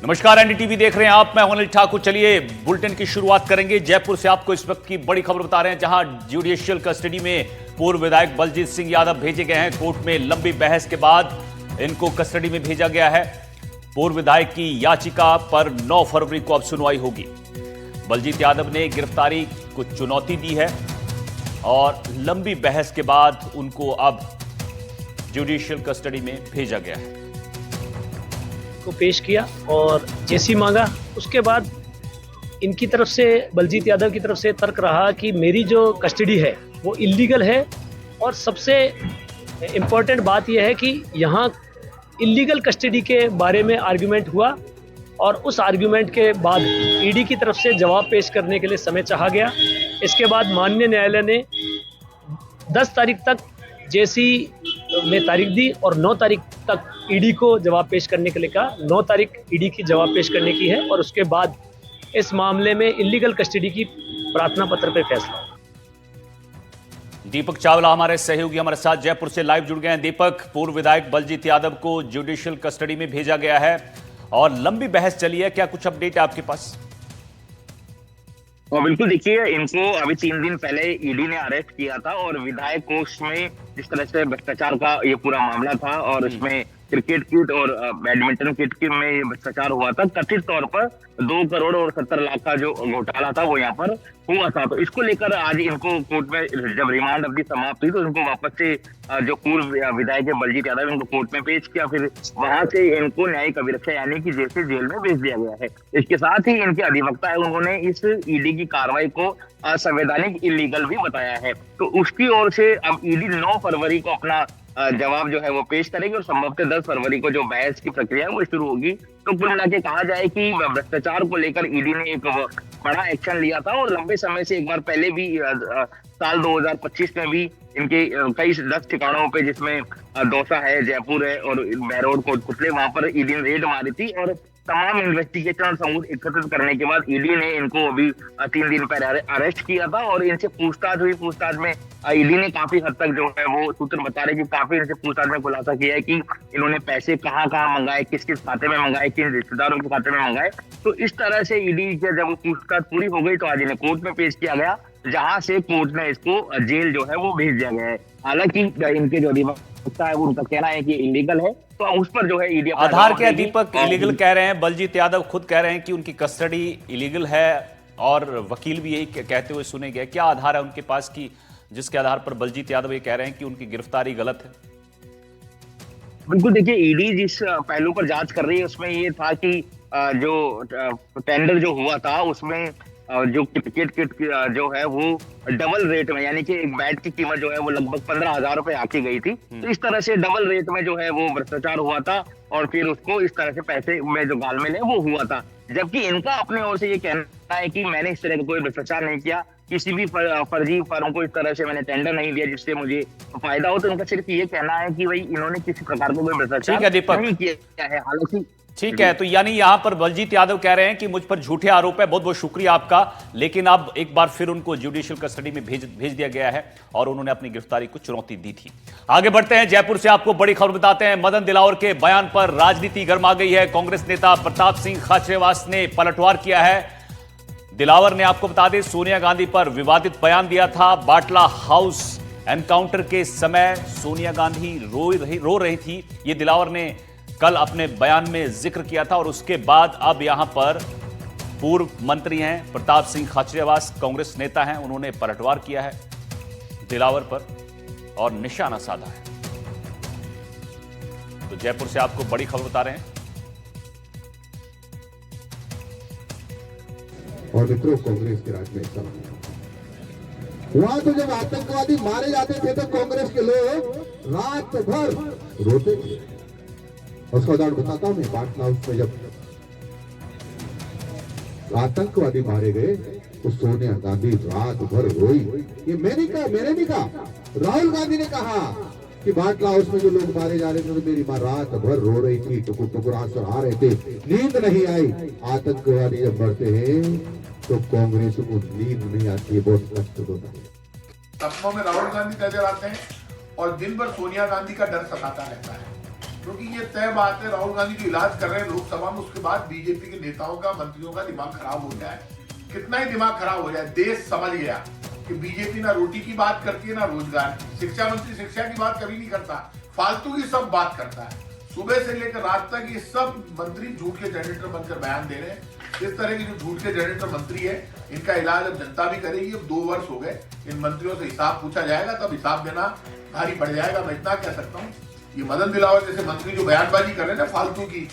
नमस्कार, एनडीटीवी देख रहे हैं आप। मैं हूं अनिल ठाकुर। चलिए बुलेटिन की शुरुआत करेंगे जयपुर से। आपको इस वक्त की बड़ी खबर बता रहे हैं, जहां जुडिशियल कस्टडी में पूर्व विधायक बलजीत सिंह यादव भेजे गए हैं। कोर्ट में लंबी बहस के बाद इनको कस्टडी में भेजा गया है। पूर्व विधायक की याचिका पर 9 फरवरी को अब सुनवाई होगी। बलजीत यादव ने गिरफ्तारी को चुनौती दी है और लंबी बहस के बाद उनको अब जुडिशियल कस्टडी में भेजा गया है। को पेश किया और जैसी मांगा, उसके बाद इनकी तरफ से, बलजीत यादव की तरफ से तर्क रहा कि मेरी जो कस्टडी है वो इल्लीगल है। और सबसे इम्पोर्टेंट बात यह है कि यहाँ इल्लीगल कस्टडी के बारे में आर्गुमेंट हुआ और उस आर्गुमेंट के बाद ईडी की तरफ से जवाब पेश करने के लिए समय चाहा गया। इसके बाद माननीय न्यायालय ने 10 तारीख तक जेसी में तारीख दी और 9 तारीख तक ईडी को जवाब पेश करने के लिए कहा। 9 तारीख ईडी की जवाब पेश करने की है और उसके बाद इस मामले में इल्लीगल कस्टडी की प्रार्थना पत्र पर फैसला। दीपक चावला हमारे सहयोगी हमारे साथ जयपुर से लाइव जुड़ गए हैं। दीपक, पूर्व विधायक बलजीत यादव को जुडिशियल कस्टडी में भेजा गया है और लंबी बहस चली है, क्या कुछ अपडेट है आपके पास? और बिल्कुल देखिए, इनको अभी 3 दिन पहले ईडी ने अरेस्ट किया था और विधायक कोष में जिस तरह से भ्रष्टाचार का ये पूरा मामला था और इसमें क्रिकेट किट और बैडमिंटन किट में ये भ्रष्टाचार हुआ था। कथित तौर पर 2 करोड़ और 70 लाख का जो घोटाला था वो यहाँ पर हुआ था। तो इसको लेकर आज इनको कोर्ट में जब रिमांड अवधि समाप्त हुई तो इनको वापस से जो पूर्व विधायक है बलजीत यादव, इनको कोर्ट में पेश किया। फिर वहां से इनको न्यायिक अभिरक्षा यानी कि जैसे जेल में भेज दिया गया है। इसके साथ ही इनके अधिवक्ता है, उन्होंने इस ईडी की कार्रवाई को असंवैधानिक, इलीगल भी बताया है। तो उसकी ओर से अब ईडी 9 फरवरी को अपना जवाब जो है वो पेश करेगी और संभवतः 10 फरवरी को जो बहस की प्रक्रिया है वो शुरू होगी। तो कुल मिला के कहा जाए कि भ्रष्टाचार को लेकर ईडी ने एक बड़ा एक्शन लिया था और लंबे समय से एक बार पहले भी साल 2025 में भी इनके कई 10 ठिकानों पे, जिसमें दौसा है, जयपुर है और बहरोड, कोटपुतले, वहां पर ईडी ने रेड मारी थी। और तमाम इन्वेस्टिगेशन और सबूत एकत्रित करने के बाद ईडी ने इनको अभी 3 दिन पहले अरेस्ट किया था और इनसे पूछताछ हुई। पूछताछ में ईडी ने काफी हद तक जो है वो सूत्र बता रहे कि काफी इनसे पूछताछ में खुलासा किया है कि इन्होंने पैसे कहाँ मंगाए, किस किस खाते में मंगाए, किन रिश्तेदारों के खाते में मंगाए। तो इस तरह से ईडी की जब पूछताछ पूरी हो गई तो आज इन्हें कोर्ट में पेश किया गया, जहां से कोर्ट ने इसको जेल जो है वो भेज दिया गया है। हालांकि इनके जो अधिवक्ता है वो उनका कहना है कि इलीगल है, तो उस पर जो है ईडी आधार क्या दीपक इलीगल कह रहे हैं? बलजीत यादव खुद कह रहे हैं कि उनकी कस्टडी इलीगल है और वकील भी यही कहते हुए सुने गए। क्या आधार है उनके पास कि जिसके आधार पर बलजीत यादव ये कह रहे हैं कि उनकी गिरफ्तारी गलत है? बिल्कुल देखिए, ईडी जिस पहलू पर जांच कर रही है उसमें ये था कि जो टेंडर जो हुआ था उसमें जो क्रिकेट किट जो है वो डबल रेट में, यानी कि एक बैट की कीमत जो है वो लगभग 15,000 रुपए आकी गई थी। तो इस तरह से डबल रेट में जो है वो भ्रष्टाचार हुआ था और फिर उसको इस तरह से पैसे में जो गालमेल है वो हुआ था। जबकि इनका अपने ओर से ये कहना है कि मैंने इस तरह का कोई भ्रष्टाचार नहीं किया, किसी भी फर्जी फर्म को इस तरह से मैंने टेंडर नहीं दिया जिससे मुझे फायदा हो। तो इनका सिर्फ ये कहना है कि भाई इन्होंने किसी प्रकार का कोई भ्रष्टाचार नहीं किया है। हालांकि ठीक है, तो यानी यहां पर बलजीत यादव कह रहे हैं कि मुझ पर झूठे आरोप है। बहुत बहुत शुक्रिया आपका, लेकिन अब एक बार फिर उनको जुडिशियल कस्टडी में भेज दिया गया है और उन्होंने अपनी गिरफ्तारी को चुनौती दी थी। आगे बढ़ते हैं, जयपुर से आपको बड़ी खबर बताते हैं। मदन दिलावर के बयान पर राजनीति गर्मा गई है। कांग्रेस नेता प्रताप सिंह खाचरियावास ने पलटवार किया है। दिलावर ने, आपको बता दें, सोनिया गांधी पर विवादित बयान दिया था। बाटला हाउस एनकाउंटर के समय सोनिया गांधी रो रही थी, ये दिलावर ने कल अपने बयान में जिक्र किया था। और उसके बाद अब यहां पर पूर्व मंत्री हैं प्रताप सिंह खाचरियावास, कांग्रेस नेता हैं, उन्होंने पलटवार किया है दिलावर पर और निशाना साधा है। तो जयपुर से आपको बड़ी खबर बता रहे हैं। और मित्रों, कांग्रेस के राज में वहां तो जब आतंकवादी मारे जाते थे तो कांग्रेस के लोग रात भर रोते थे। उसका उदाहरण बताता हूं मैं। बाटला हाउस में जब आतंकवादी मारे गए तो सोनिया गांधी रात भर रोई। ये मैंने नहीं कहा, राहुल गांधी ने कहा कि बाटला हाउस में जो लोग मारे जा रहे थे तो मेरी मां रात भर रो रही थी, टुकुर टुकुर आंसू आ रहे थे, नींद नहीं आई। आतंकवादी जब मरते हैं तो कांग्रेस को नींद नहीं आती है, बहुत कष्ट होता है। सपनों में राहुल गांधी नजर आते हैं और दिन भर सोनिया गांधी का डर सताता रहता है। क्योंकि ये तय बात है, राहुल गांधी जो इलाज कर रहे हैं लोकसभा में, उसके बाद बीजेपी के नेताओं का, मंत्रियों का दिमाग खराब हो जाए। कितना ही दिमाग खराब हो जाए, देश समझ गया कि बीजेपी ना रोटी की बात करती है ना रोजगार की। शिक्षा मंत्री शिक्षा की बात कभी नहीं करता, फालतू की सब बात करता है। सुबह से लेकर रात तक ये सब मंत्री झूठ के जनरेटर बनकर बयान दे रहे हैं। इस तरह के जो झूठ के जनरेटर मंत्री है, इनका इलाज अब जनता भी करेगी। अब 2 वर्ष हो गए, इन मंत्रियों से हिसाब पूछा जाएगा, तब हिसाब देना भारी पड़ जाएगा। मैं इतना कह सकता हूँ, ये मदन दिलावर जैसे मंत्री जो बयानबाजी कर रहे हैं ना फालतू की,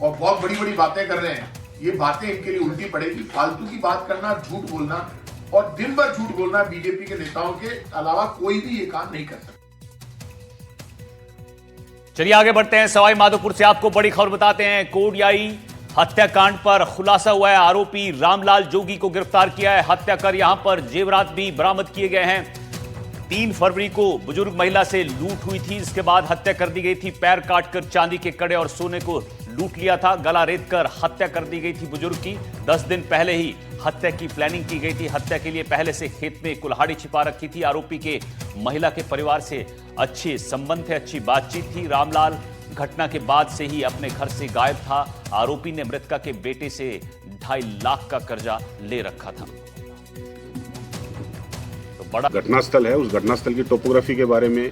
और बहुत बड़ी बड़ी बातें कर रहे हैं, ये बातें इनके लिए उल्टी पड़ेगी। फालतू की बात करना, झूठ बोलना और दिन भर झूठ बोलना, बीजेपी के नेताओं के अलावा कोई भी ये काम नहीं कर सकता। चलिए आगे बढ़ते हैं। सवाई माधोपुर से आपको बड़ी खबर बताते हैं। कोडियाई हत्याकांड पर खुलासा हुआ है। आरोपी रामलाल जोगी को गिरफ्तार किया है। हत्या कर यहां पर जेवरात भी बरामद किए गए हैं। 3 फरवरी को बुजुर्ग महिला से लूट हुई थी, इसके बाद हत्या कर दी गई थी। पैर काटकर चांदी के कड़े और सोने को लूट लिया था। गला रेत कर हत्या कर दी गई थी बुजुर्ग की। 10 दिन पहले ही हत्या की प्लानिंग की गई थी। हत्या के लिए पहले से खेत में कुल्हाड़ी छिपा रखी थी। आरोपी के महिला के परिवार से अच्छे संबंध थे, अच्छी बातचीत थी। रामलाल घटना के बाद से ही अपने घर से गायब था। आरोपी ने मृतका के बेटे से 2.5 लाख का कर्जा ले रखा था। तो बड़ा घटनास्थल है, उस घटनास्थल की टोपोग्राफी के बारे में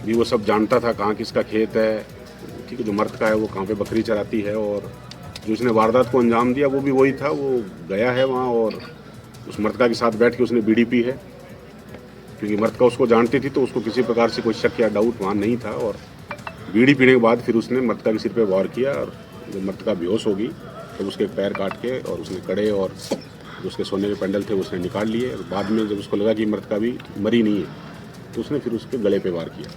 भी वो सब जानता था, कहाँ किसका खेत है, ठीक है, जो मृतका है वो कहाँ पे बकरी चराती है, और जो उसने वारदात को अंजाम दिया वो भी वही था। वो गया है वहाँ और उस मृतका के साथ बैठ के उसने बीड़ी पी है, क्योंकि मृतका उसको जानती थी, तो उसको किसी प्रकार से कोई शक या डाउट वहाँ नहीं था। और बीड़ी पीने के बाद फिर उसने मृतका के सिर पे वार किया, और जब मृतका बेहोश होगी तो उसके पैर काट के और उसने कड़े और जो उसके सोने के पेंडल थे उसने निकाल लिए। और बाद में जब उसको लगा कि मृतका भी मरी नहीं है, तो उसने फिर उसके गले पे वार किया।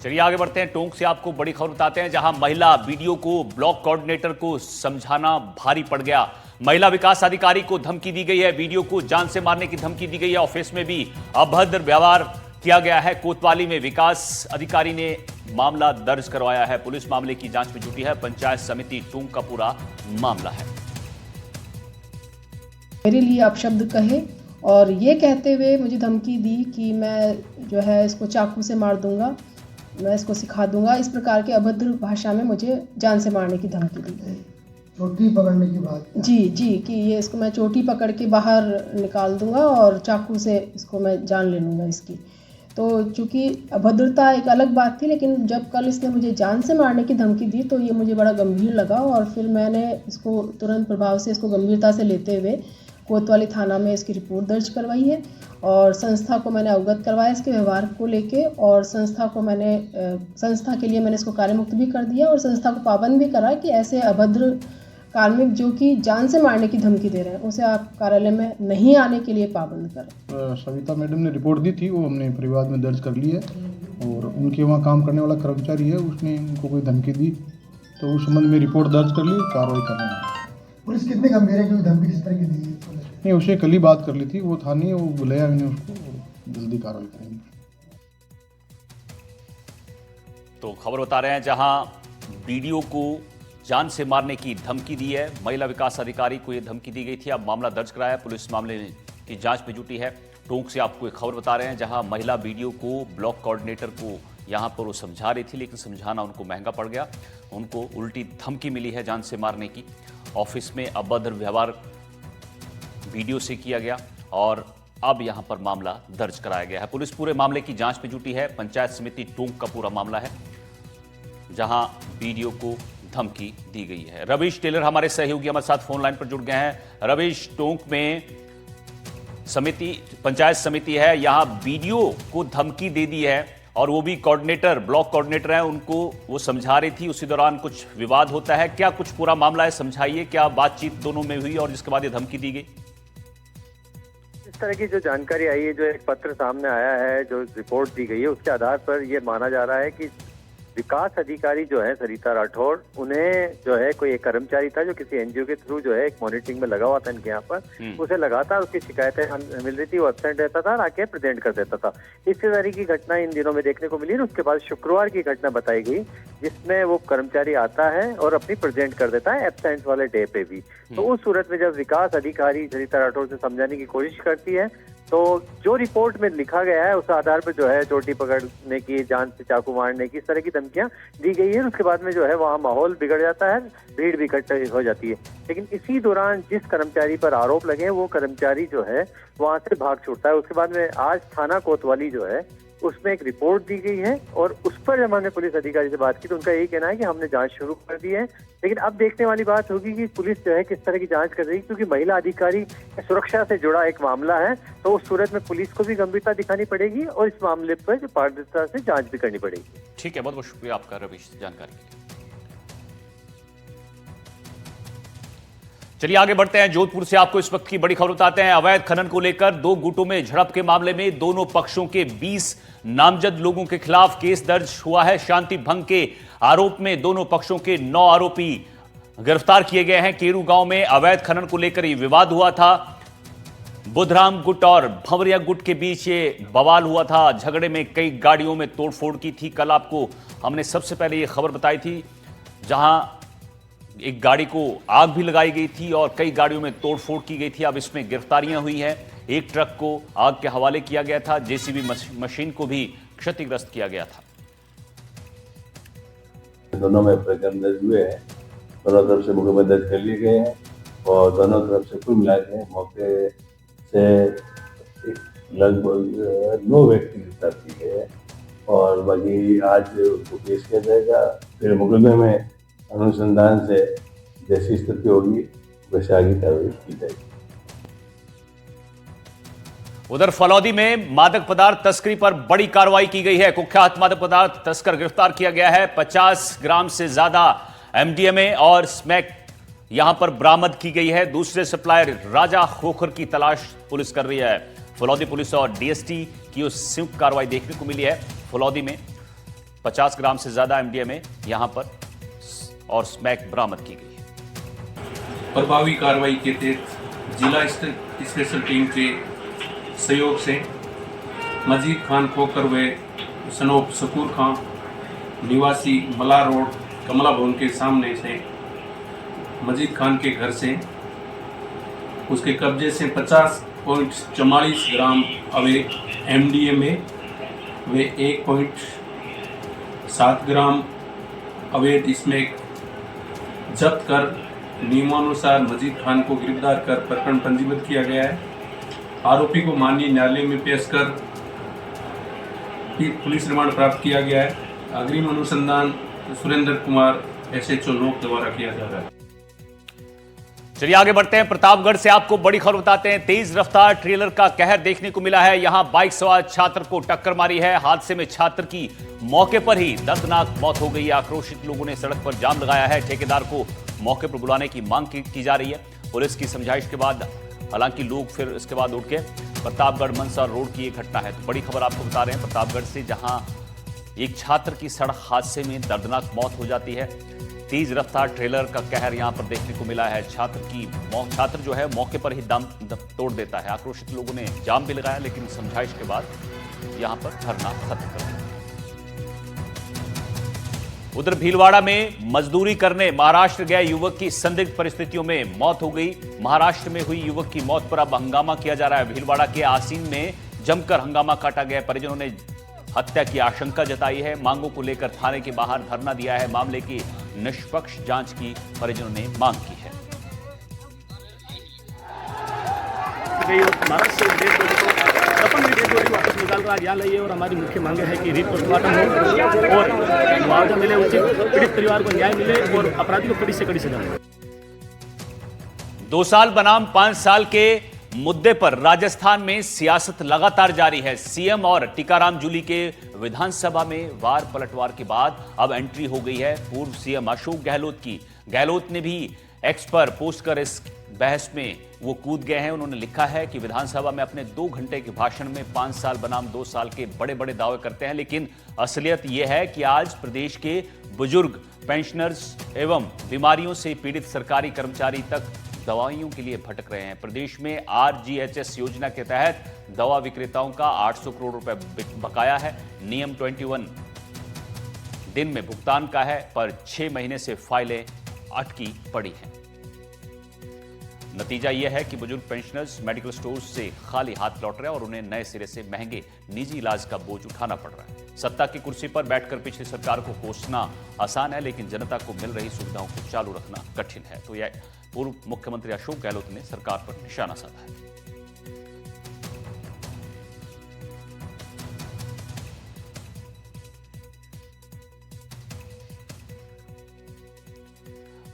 चलिए आगे बढ़ते हैं। टोंक से आपको बड़ी खबर बताते हैं, जहां महिला बीडीओ को ब्लॉक कोऑर्डिनेटर को समझाना भारी पड़ गया। महिला विकास अधिकारी को धमकी दी गई है। बीडीओ को जान से मारने की धमकी दी गई है। ऑफिस में भी अभद्र व्यवहार किया गया है। कोतवाली में विकास अधिकारी ने मामला दर्ज करवाया है। पुलिस मामले की जांच में जुटी है। पंचायत समिति टोंक का पूरा मामला है। मेरे लिए अपशब्द कहे और ये कहते हुए मुझे धमकी दी कि मैं जो है इसको चाकू से मार दूंगा, मैं इसको सिखा दूंगा। इस प्रकार के अभद्र भाषा में मुझे जान से मारने की धमकी दी। चोटी पकड़ने की बात? जी कि ये इसको मैं चोटी पकड़ के बाहर निकाल दूंगा और चाकू से इसको मैं जान ले लूँगा इसकी। तो चूँकि अभद्रता एक अलग बात थी, लेकिन जब कल इसने मुझे जान से मारने की धमकी दी तो ये मुझे बड़ा गंभीर लगा और फिर मैंने इसको तुरंत प्रभाव से इसको गंभीरता से लेते हुए कोतवाली थाना में इसकी रिपोर्ट दर्ज करवाई है और संस्था को मैंने अवगत करवाया इसके व्यवहार को लेके, और संस्था के लिए मैंने इसको कार्यमुक्त भी कर दिया और संस्था को पाबंद भी करा कि ऐसे अभद्र कार्मिक जो कि जान से मारने की धमकी दे रहे हैं उसे आप कार्यालय में नहीं आने के लिए पाबंद करें। सविता मैडम ने रिपोर्ट दी थी, वो हमने परिवाद में दर्ज कर ली है और उनके वहाँ काम करने वाला कर्मचारी है, उसने उनको कोई धमकी दी तो उस संबंध में रिपोर्ट दर्ज कर ली, कार्रवाई कर रहे हैं। पुलिस कितने गंभीर है जो धमकी किस तरह की दी? नहीं, उसे कल ही बात कर ली थी, वो था नहीं, वो बुलाया मैंने उसको, जल्दी कार्रवाई करेंगे। तो खबर बता रहे हैं, जहां बीडीओ को जान से मारने की धमकी दी है, महिला विकास अधिकारी को यह धमकी दी गई थी। अब मामला दर्ज कराया, पुलिस मामले की जांच में जुटी है। टोंक से आपको एक खबर बता रहे हैं, जहां महिला बीडीओ को ब्लॉक कोऑर्डिनेटर को यहां पर वो समझा रही थी, लेकिन समझाना उनको महंगा पड़ गया। उनको उल्टी धमकी मिली है जान से मारने की। ऑफिस में अभद्र व्यवहार वीडियो से किया गया और अब यहां पर मामला दर्ज कराया गया है। पुलिस पूरे मामले की जांच में जुटी है। पंचायत समिति टोंक का पूरा मामला है, जहां बीडीओ को धमकी दी गई है। रवीश टेलर हमारे सहयोगी हमारे साथ फोन लाइन पर जुड़ गए हैं। रवीश, टोंक में पंचायत समिति है, यहां बीडीओ को धमकी दे दी है और वो भी कोऑर्डिनेटर, ब्लॉक कोऑर्डिनेटर है, उनको वो समझा रही थी। उसी दौरान कुछ विवाद होता है, क्या कुछ पूरा मामला है, समझाइए, क्या बातचीत दोनों में हुई और जिसके बाद ये धमकी दी गई? इस तरह की जो जानकारी आई है, जो एक पत्र सामने आया है, जो रिपोर्ट दी गई है, उसके आधार पर ये माना जा रहा है कि विकास अधिकारी जो है सरिता राठौर, उन्हें जो है कोई एक कर्मचारी था जो किसी एनजीओ के थ्रू जो है एक मॉनिटरिंग में लगा हुआ था इनके यहाँ पर, उसे लगातार उसकी शिकायतें मिल रही थी, वो एब्सेंट रहता था और आके प्रेजेंट कर देता था। इस तरह की घटना इन दिनों में देखने को मिली। उसके बाद शुक्रवार की घटना बताई गई जिसमें वो कर्मचारी आता है और अपनी प्रेजेंट कर देता है एब्सेंट वाले डे पे भी। तो उस सूरत में जब विकास अधिकारी सरिता राठौर से समझाने की कोशिश करती है तो जो रिपोर्ट में लिखा गया है उस आधार पर जो है चोटी पकड़ने की, जान से चाकू मारने की, इस तरह की धमकियां दी गई है। उसके बाद में जो है वहाँ माहौल बिगड़ जाता है, भीड़ भी इकट्ठी हो जाती है। लेकिन इसी दौरान जिस कर्मचारी पर आरोप लगे हैं वो कर्मचारी जो है वहाँ से भाग छूटता है। उसके बाद में आज थाना कोतवाली जो है उसमें एक रिपोर्ट दी गई है और उस पर जब हमने पुलिस अधिकारी से बात की तो उनका यही कहना है कि हमने जांच शुरू कर दी है। लेकिन अब देखने वाली बात होगी कि पुलिस जो है किस तरह की जांच कर रही है, क्योंकि महिला अधिकारी सुरक्षा से जुड़ा एक मामला है। तो उस सूरत में पुलिस को भी गंभीरता दिखानी पड़ेगी और इस मामले पर जो पारदर्शिता से जांच भी करनी पड़ेगी। ठीक है, बहुत बहुत शुक्रिया आपका रवीश जानकारी के लिए। चलिए आगे बढ़ते हैं। जोधपुर से आपको इस वक्त की बड़ी खबर बताते हैं। अवैध खनन को लेकर दो गुटों में झड़प के मामले में दोनों पक्षों के 20 नामजद लोगों के खिलाफ केस दर्ज हुआ है। शांति भंग के आरोप में दोनों पक्षों के 9 आरोपी गिरफ्तार किए गए हैं। केरू गांव में अवैध खनन को लेकर यह विवाद हुआ था। बुधराम गुट और भंवरिया गुट के बीच ये बवाल हुआ था। झगड़े में कई गाड़ियों में तोड़फोड़ की थी। कल आपको हमने सबसे पहले यह खबर बताई थी, जहां एक गाड़ी को आग भी लगाई गई थी और कई गाड़ियों में तोड़फोड़ की गई थी। अब इसमें गिरफ्तारियां हुई हैं। एक ट्रक को आग के हवाले किया गया था। जेसीबी मशीन को भी क्षतिग्रस्त किया गया था। दोनों में प्रकरण दर्ज हुए हैं, दोनों तरफ से मुकदमे दर्ज कर लिए गए हैं और दोनों तरफ से कुल मिला के मौके से लगभग 9 व्यक्ति गिरफ्तार किए गए हैं और बाकी आज उसको पेश किया जाएगा। फिर मुकदमे में अनुसंधान से जैसी स्थिति होगी वैसे आगे कार्रवाई की जाएगी। उधर फलौदी में मादक पदार्थ तस्करी पर बड़ी कार्रवाई की गई है। कुख्यात मादक पदार्थ तस्कर गिरफ्तार किया गया है। 50 ग्राम से ज्यादा एमडीएमए और स्मैक यहां पर बरामद की गई है। दूसरे सप्लायर राजा खोखर की तलाश पुलिस कर रही है। फलौदी पुलिस और डीएसटी की उस संयुक्त कार्रवाई देखने को मिली है। फलौदी में 50 ग्राम से ज्यादा एमडीएमए यहां पर और स्मैक बरामद की गई है। प्रभावी कार्रवाई के तहत जिला स्पेशल टीम के सहयोग से मजीद खान खोकर व सनोप शकूर खान निवासी मला रोड कमला भवन के सामने से मजीद खान के घर से उसके कब्जे से 50.44 ग्राम अवैध एमडीएमए व 1.7 ग्राम अवैध स्मैक जब्त कर नियमानुसार मजीद खान को गिरफ्तार कर प्रकरण पंजीबद्ध किया गया है। आरोपी को माननीय न्यायालय में पेश कर पुलिस रिमांड प्राप्त किया गया है। अग्रिम अनुसंधान सुरेंद्र कुमार SHO नोक द्वारा किया जा रहा है। चलिए आगे बढ़ते हैं। प्रतापगढ़ से आपको बड़ी खबर बताते हैं। तेज रफ्तार ट्रेलर का कहर देखने को मिला है। यहां बाइक सवार छात्र को टक्कर मारी है। हादसे में छात्र की मौके पर ही दर्दनाक मौत हो गई है। आक्रोशित लोगों ने सड़क पर जाम लगाया है। ठेकेदार को मौके पर बुलाने की मांग की जा रही है। पुलिस की समझाइश के बाद हालांकि लोग फिर इसके बाद उठ के प्रतापगढ़ मनसा रोड की एक घटना है। तो बड़ी खबर आपको बता रहे हैं प्रतापगढ़ से, जहां एक छात्र की सड़क हादसे में दर्दनाक मौत हो जाती है। तेज रफ्तार ट्रेलर का कहर यहां पर देखने को मिला है। छात्र जो है मौके पर ही दम तोड़ देता है। आक्रोशित लोगों ने जाम भी लगाया, लेकिन समझाइश के बाद यहां पर धरना खत्म कर दिया। उधर भीलवाड़ा में मजदूरी करने महाराष्ट्र गए युवक की संदिग्ध परिस्थितियों में मौत हो गई। महाराष्ट्र में हुई युवक की मौत पर अब हंगामा किया जा रहा है। भीलवाड़ा के आसीन में जमकर हंगामा काटा गया। परिजनों ने हत्या की आशंका जताई है। मांगों को लेकर थाने के बाहर धरना दिया है। मामले की निष्पक्ष जांच की परिजनों ने मांग की है। वापस निकाल कर आज यहाँ लाइए और हमारी मुख्य मांगे है कि रीट पोस्टमार्टम हो और मुआवजा मिले, उचित पीड़ित परिवार को न्याय मिले और अपराधी को कड़ी से कड़ी सजा मिले। 2 साल बनाम 5 साल के मुद्दे पर राजस्थान में सियासत लगातार जारी है। सीएम और टीकाराम जूली के विधानसभा में वार पलटवार के बाद अब एंट्री हो गई है पूर्व सीएम अशोक गहलोत की। गहलोत ने भी एक्स पर पोस्ट कर इस बहस में वो कूद गए हैं। उन्होंने लिखा है कि विधानसभा में अपने 2 घंटे के भाषण में 5 साल बनाम 2 साल के बड़े बड़े दावे करते हैं, लेकिन असलियत यह है कि आज प्रदेश के बुजुर्ग, पेंशनर्स एवं बीमारियों से पीड़ित सरकारी कर्मचारी तक दवाइयों के लिए भटक रहे हैं। प्रदेश में RGHS योजना के तहत दवा विक्रेताओं का 800 करोड़ रुपए बकाया है। नियम 21 दिन में भुगतान का है, पर 6 महीने से फाइलें अटकी पड़ी हैं। नतीजा यह है कि बुजुर्ग पेंशनर्स मेडिकल स्टोर्स से खाली हाथ लौट रहे हैं और उन्हें नए सिरे से महंगे निजी इलाज का बोझ उठाना पड़ रहा है। सत्ता की कुर्सी पर बैठकर पिछली सरकार को कोसना आसान है, लेकिन जनता को मिल रही सुविधाओं को चालू रखना कठिन है। तो यह पूर्व मुख्यमंत्री अशोक गहलोत ने सरकार पर निशाना साधा है।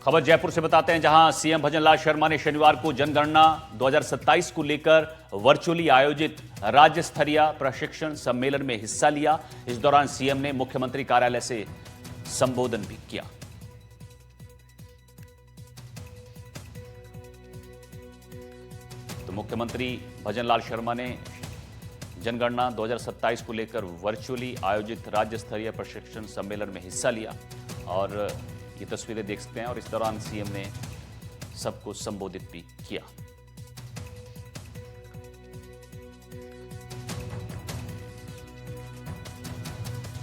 खबर जयपुर से बताते हैं, जहां सीएम भजनलाल शर्मा ने शनिवार को जनगणना 2027 को लेकर वर्चुअली आयोजित राज्य स्तरीय प्रशिक्षण सम्मेलन में हिस्सा लिया। इस दौरान सीएम ने मुख्यमंत्री कार्यालय से संबोधन भी किया। तो मुख्यमंत्री भजनलाल शर्मा ने जनगणना 2027 को लेकर वर्चुअली आयोजित राज्य स्तरीय प्रशिक्षण सम्मेलन में हिस्सा लिया और ये तस्वीरें देख सकते हैं। और इस दौरान सीएम ने सबको संबोधित भी किया।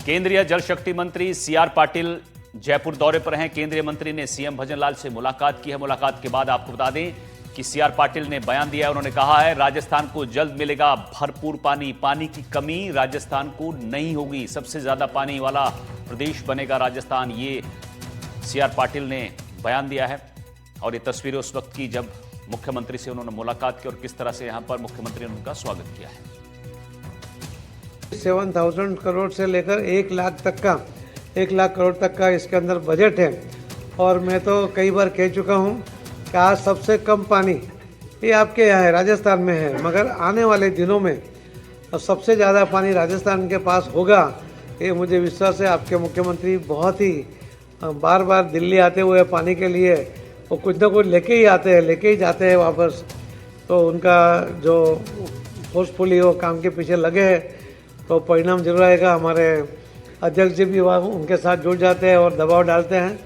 केंद्रीय जल शक्ति मंत्री सीआर पाटिल जयपुर दौरे पर हैं। केंद्रीय मंत्री ने सीएम भजनलाल से मुलाकात की है। मुलाकात के बाद आपको बता दें कि सीआर पाटिल ने बयान दिया है। उन्होंने कहा है, राजस्थान को जल्द मिलेगा भरपूर पानी। पानी की कमी राजस्थान को नहीं होगी। सबसे ज्यादा पानी वाला प्रदेश बनेगा राजस्थान। ये सीआर पाटिल ने बयान दिया है। और ये तस्वीरें उस वक्त की जब मुख्यमंत्री से उन्होंने मुलाकात की और किस तरह से यहां पर मुख्यमंत्री ने उनका स्वागत किया है। 7,000 करोड़ से लेकर 1 लाख तक का 1 लाख करोड़ तक का इसके अंदर बजट है। और मैं तो कई बार कह चुका हूं कि आज सबसे कम पानी ये आपके यहाँ है, राजस्थान में है, मगर आने वाले दिनों में सबसे ज़्यादा पानी राजस्थान के पास होगा। ये मुझे विश्वास है। आपके मुख्यमंत्री बहुत ही बार बार दिल्ली आते हुए पानी के लिए वो कुछ ना कुछ लेके ही आते हैं, लेके ही जाते हैं वापस। तो उनका जो फोर्सफुली वो काम के पीछे लगे हैं तो परिणाम जरूर आएगा। हमारे अध्यक्ष जी भी उनके साथ जुड़ जाते हैं और दबाव डालते हैं।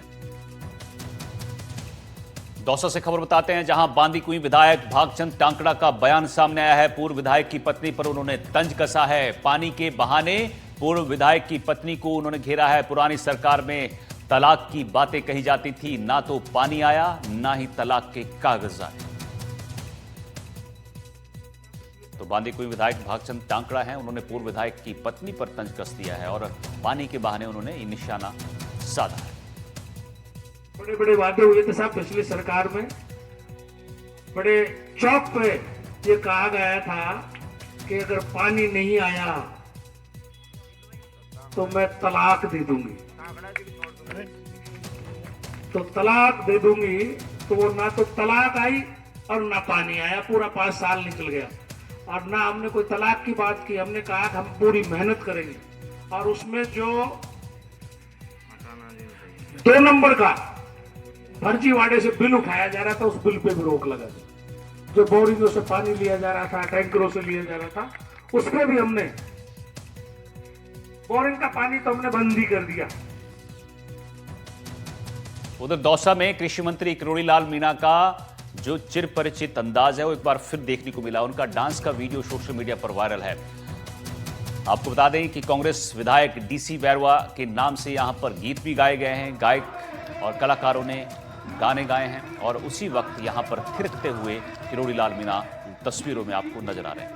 दौसा से खबर बताते हैं, जहां बांदी कुई विधायक भागचंद टांकड़ा का बयान सामने आया है। पूर्व विधायक की पत्नी पर उन्होंने तंज कसा है। पानी के बहाने पूर्व विधायक की पत्नी को उन्होंने घेरा है। पुरानी सरकार में तलाक की बातें कही जाती थी, ना तो पानी आया ना ही तलाक के कागज आए। तो बांदी कोई विधायक भागचंद टांकड़ा हैं, उन्होंने पूर्व विधायक की पत्नी पर तंज कस दिया है और पानी के बहाने उन्होंने ये निशाना साधा है। बड़े बड़े वादे हुए थे साहब पिछली सरकार में। बड़े चौक पे ये कहा गया था कि अगर पानी नहीं आया तो मैं तलाक दे दूंगी। तो तलाक दे दूंगी, तो वो ना तो तलाक आई और ना पानी आया। पूरा 5 साल निकल गया और ना हमने कोई तलाक की बात की। हमने कहा कि हम पूरी मेहनत करेंगे। और उसमें जो 2 नंबर का फर्जीवाड़े से बिल उठाया जा रहा था, उस बिल पे भी रोक लगा दी। जो बोरिंगों से पानी लिया जा रहा था, टैंकरों से लिया जा रहा था, उस पर भी हमने बोरिंग का पानी तो हमने बंद ही कर दिया। उधर दौसा में कृषि मंत्री किरोड़ीलाल मीणा का जो चिर परिचित अंदाज है वो एक बार फिर देखने को मिला। उनका डांस का वीडियो सोशल मीडिया पर वायरल है। आपको बता दें कि कांग्रेस विधायक डीसी बैरवा के नाम से यहां पर गीत भी गाए गए हैं। गायक और कलाकारों ने गाने गाए हैं और उसी वक्त यहां पर थिरकते हुए किरोड़ीलाल मीणा तस्वीरों में आपको नजर आ रहे हैं।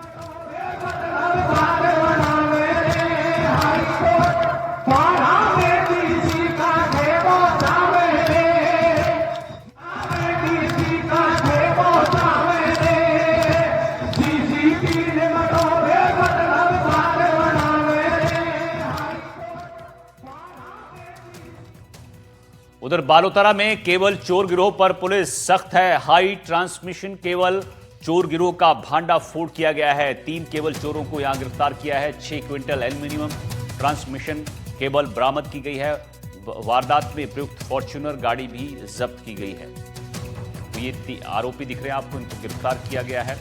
उधर बालोतरा में केबल चोर गिरोह पर पुलिस सख्त है। हाई ट्रांसमिशन केबल चोर गिरोह का भांडा फोड़ किया गया है। 3 केबल चोरों को यहां गिरफ्तार किया है। 6 क्विंटल एल्यूमिनियम ट्रांसमिशन केबल बरामद की गई है। वारदात में प्रयुक्त फॉर्च्यूनर गाड़ी भी जब्त की गई है। तो ये आरोपी दिख रहे हैं आपको, इनको गिरफ्तार किया गया है।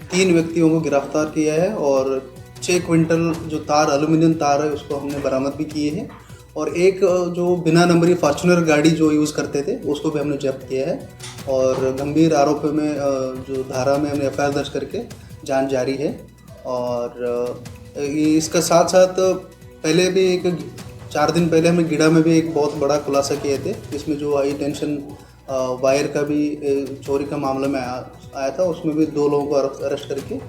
3 व्यक्तियों को गिरफ्तार किया है और 6 क्विंटल जो तार एल्यूमिनियम तार है उसको हमने बरामद भी किए हैं। और एक जो बिना नंबरी फॉर्च्यूनर गाड़ी जो यूज़ करते थे उसको भी हमने जब्त किया है। और गंभीर आरोप में जो धारा में हमने FIR दर्ज करके जांच जारी है। और इसका साथ साथ पहले भी 4 दिन पहले हमने गिड़ा में भी एक बहुत बड़ा खुलासा किए थे, जिसमें जो हाई टेंशन वायर का भी चोरी का मामला में आया था, उसमें भी 2 लोगों को अरेस्ट करके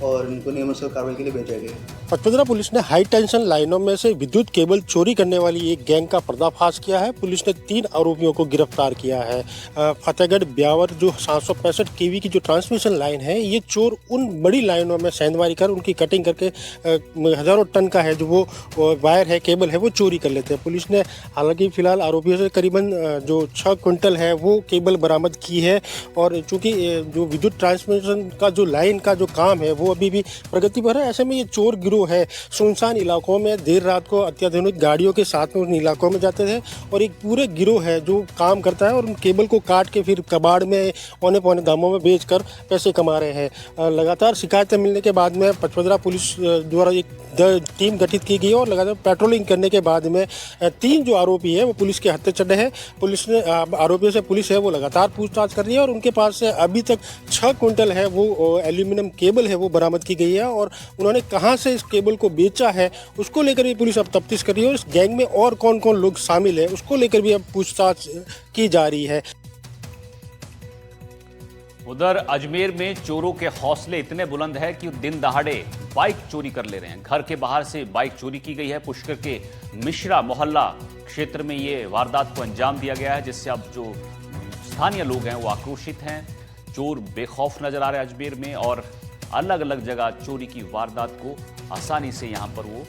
और इनको नियमानुसार कार्रवाई के लिए भेजा गया। पचपदरा पुलिस ने हाई टेंशन लाइनों में से विद्युत केबल चोरी करने वाली एक गैंग का पर्दाफाश किया है। पुलिस ने 3 आरोपियों को गिरफ्तार किया है। फतेहगढ़ ब्यावर जो 765 केवी की जो ट्रांसमिशन लाइन है, ये चोर उन बड़ी लाइनों में सेंधमारी कर उनकी कटिंग करके हजारों टन का है जो वो वायर है, केबल है, वो चोरी कर लेते हैं। पुलिस ने हालांकि फिलहाल आरोपियों से करीबन जो 6 क्विंटल है वो केबल बरामद की है। और चूंकि जो विद्युत ट्रांसमिशन का जो लाइन का जो काम है वो अभी भी प्रगति पर है, ऐसे में ये चोर गिरोह है सुनसान इलाकों में देर रात को अत्याधुनिक गाड़ियों के साथ में उन इलाकों में जाते थे और एक पूरे गिरोह है जो काम करता है और उन केबल को काट के फिर कबाड़ में औने पौने दामों में बेचकर पैसे कमा रहे हैं। लगातार शिकायतें मिलने के बाद में पचपदरा पुलिस द्वारा एक टीम गठित की गई और लगातार पेट्रोलिंग करने के बाद में 3 जो आरोपी है वो पुलिस के हत्थे चढ़े हैं। पुलिस ने आरोपियों से पुलिस है वो लगातार पूछताछ कर रही है और उनके पास से अभी तक 6 क्विंटल है वो एल्यूमिनियम केबल है वो बरामद की गई है और उन्होंने कहां से इस केबल को बेचा है उसको लेकर भी पुलिस अब तफ्तीश कर रही है और इस गैंग में और कौन कौन लोग शामिल है उसको लेकर भी अब पूछताछ की जा रही है। उधर अजमेर में चोरों के हौसले इतने बुलंद है कि दिन दहाड़े बाइक चोरी कर ले रहे हैं। घर के बाहर से बाइक चोरी की गई है। पुष्कर के मिश्रा मोहल्ला क्षेत्र में ये वारदात को अंजाम दिया गया है, जिससे अब जो स्थानीय लोग हैं वो आक्रोशित हैं। चोर बेखौफ नजर आ रहे हैं अजमेर में और अलग अलग जगह चोरी की वारदात को आसानी से यहां पर वो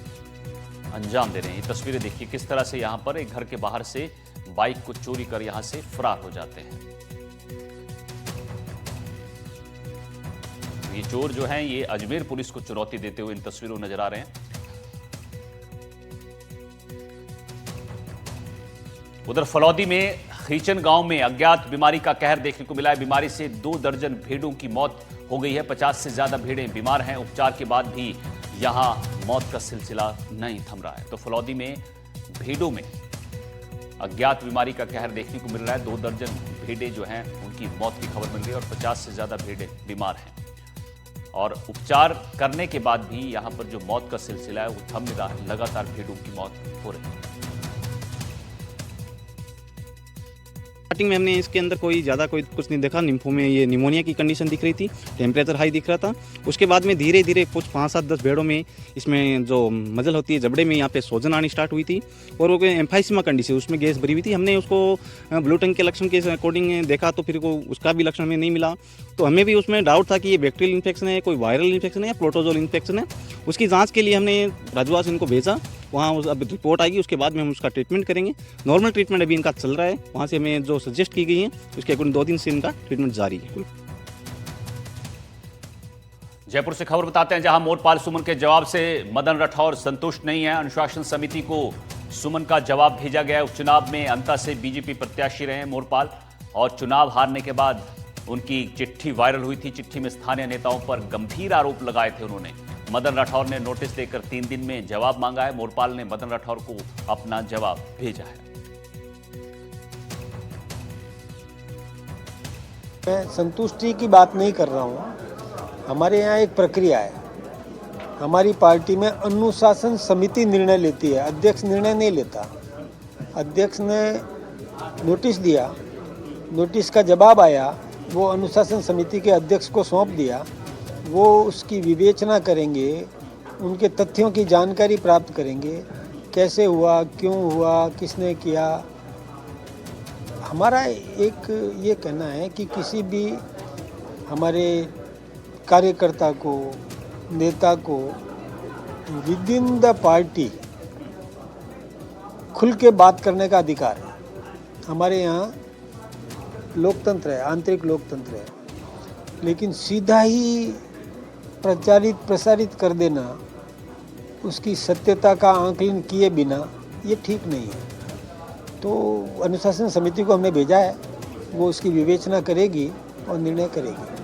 अंजाम दे रहे हैं। ये तस्वीरें देखिए किस तरह से यहां पर एक घर के बाहर से बाइक को चोरी कर यहां से फरार हो जाते हैं। ये चोर जो हैं ये अजमेर पुलिस को चुनौती देते हुए इन तस्वीरों नजर आ रहे हैं। उधर फलौदी में खीचन गांव में अज्ञात बीमारी का कहर देखने को मिला है। बीमारी से 2 दर्जन भेड़ों की मौत हो गई है। 50 से ज्यादा भेड़ें बीमार हैं। उपचार के बाद भी यहां मौत का सिलसिला नहीं थम रहा है। तो फलौदी में भेड़ों में अज्ञात बीमारी का कहर देखने को मिल रहा है। 2 दर्जन भेड़ें जो हैं उनकी मौत की खबर मिल रही है और 50 से ज्यादा भेड़ें बीमार हैं और उपचार करने के बाद भी यहां पर जो मौत का सिलसिला है वो थम नहीं रहा है। लगातार भेड़ों की मौत हो रही है। स्टार्टिंग में हमने इसके अंदर कोई ज़्यादा कोई कुछ नहीं देखा। निम्फो में ये निमोनिया की कंडीशन दिख रही थी, टेम्परेचर हाई दिख रहा था। उसके बाद में धीरे धीरे कुछ 5-7-10 भेड़ों में इसमें जो मजल होती है जबड़े में यहाँ पे सूजन आनी स्टार्ट हुई थी और वो एम्फाइसीमा कंडीशन उसमें गैस भरी हुई थी। हमने उसको ब्लू टंग के लक्षण के अकॉर्डिंग देखा तो फिर को उसका भी लक्षण हमें नहीं मिला। तो हमें भी उसमें डाउट था कि ये बैक्टीरियल इन्फेक्शन है, कोई वायरल इन्फेक्शन है या प्रोटोजोल इन्फेक्शन है। उसकी जाँच के लिए हमने राजवास इनको भेजा, वहाँ अब रिपोर्ट आएगी उसके बाद में हम उसका ट्रीटमेंट करेंगे। नॉर्मल ट्रीटमेंट अभी इनका चल रहा है। वहाँ से हमें जो सजेस्ट की गई है उसके अकॉर्डिंग 2 दिन से इनका ट्रीटमेंट जारी है। जयपुर से खबर बताते हैं, जहां मोरपाल सुमन के जवाब से मदन राठौर संतुष्ट नहीं है। अनुशासन समिति को सुमन का जवाब भेजा गया है। उपचुनाव में अंता से बीजेपी प्रत्याशी रहे मोरपाल और चुनाव हारने के बाद उनकी चिट्ठी वायरल हुई थी। चिट्ठी में स्थानीय नेताओं पर गंभीर आरोप लगाए थे उन्होंने। मदन राठौर ने नोटिस देकर 3 दिन में जवाब मांगा है। मोरपाल ने मदन राठौर को अपना जवाब भेजा है। मैं संतुष्टि की बात नहीं कर रहा हूँ। हमारे यहाँ एक प्रक्रिया है। हमारी पार्टी में अनुशासन समिति निर्णय लेती है, अध्यक्ष निर्णय नहीं लेता। अध्यक्ष ने नोटिस दिया, नोटिस का जवाब आया, वो अनुशासन समिति के अध्यक्ष को सौंप दिया। वो उसकी विवेचना करेंगे, उनके तथ्यों की जानकारी प्राप्त करेंगे, कैसे हुआ, क्यों हुआ, किसने किया। हमारा एक ये कहना है कि किसी भी हमारे कार्यकर्ता को, नेता को विद इन द पार्टी खुल के बात करने का अधिकार है। हमारे यहाँ लोकतंत्र है, आंतरिक लोकतंत्र है, लेकिन सीधा ही प्रसारित कर देना, उसकी सत्यता का आंकलन किए बिना, ये ठीक नहीं है। तो अनुशासन समिति को हमने भेजा है, वो उसकी विवेचना करेगी और निर्णय करेगी।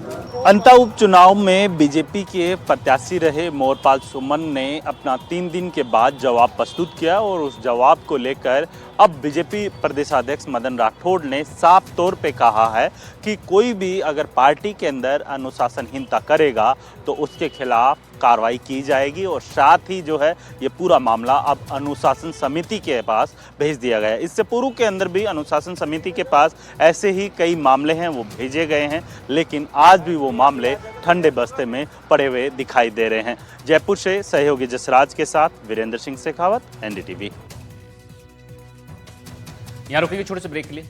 अंता उपचुनाव में बीजेपी के प्रत्याशी रहे मोरपाल सुमन ने अपना 3 दिन के बाद जवाब प्रस्तुत किया और उस जवाब को लेकर अब बीजेपी प्रदेशाध्यक्ष मदन राठौड़ ने साफ तौर पे कहा है कि कोई भी अगर पार्टी के अंदर अनुशासनहीनता करेगा तो उसके खिलाफ कार्रवाई की जाएगी और साथ ही जो है ये पूरा मामला अब अनुशासन समिति के पास भेज दिया गया है। इससे पूर्व के अंदर भी अनुशासन समिति के पास ऐसे ही कई मामले हैं वो भेजे गए हैं, लेकिन आज भी वो मामले ठंडे बस्ते में पड़े हुए दिखाई दे रहे हैं। जयपुर से सहयोगी जसराज के साथ वीरेंद्र सिंह शेखावत, एनडीटीवी। यहाँ रुकेंगे छोटे से ब्रेक के लिए।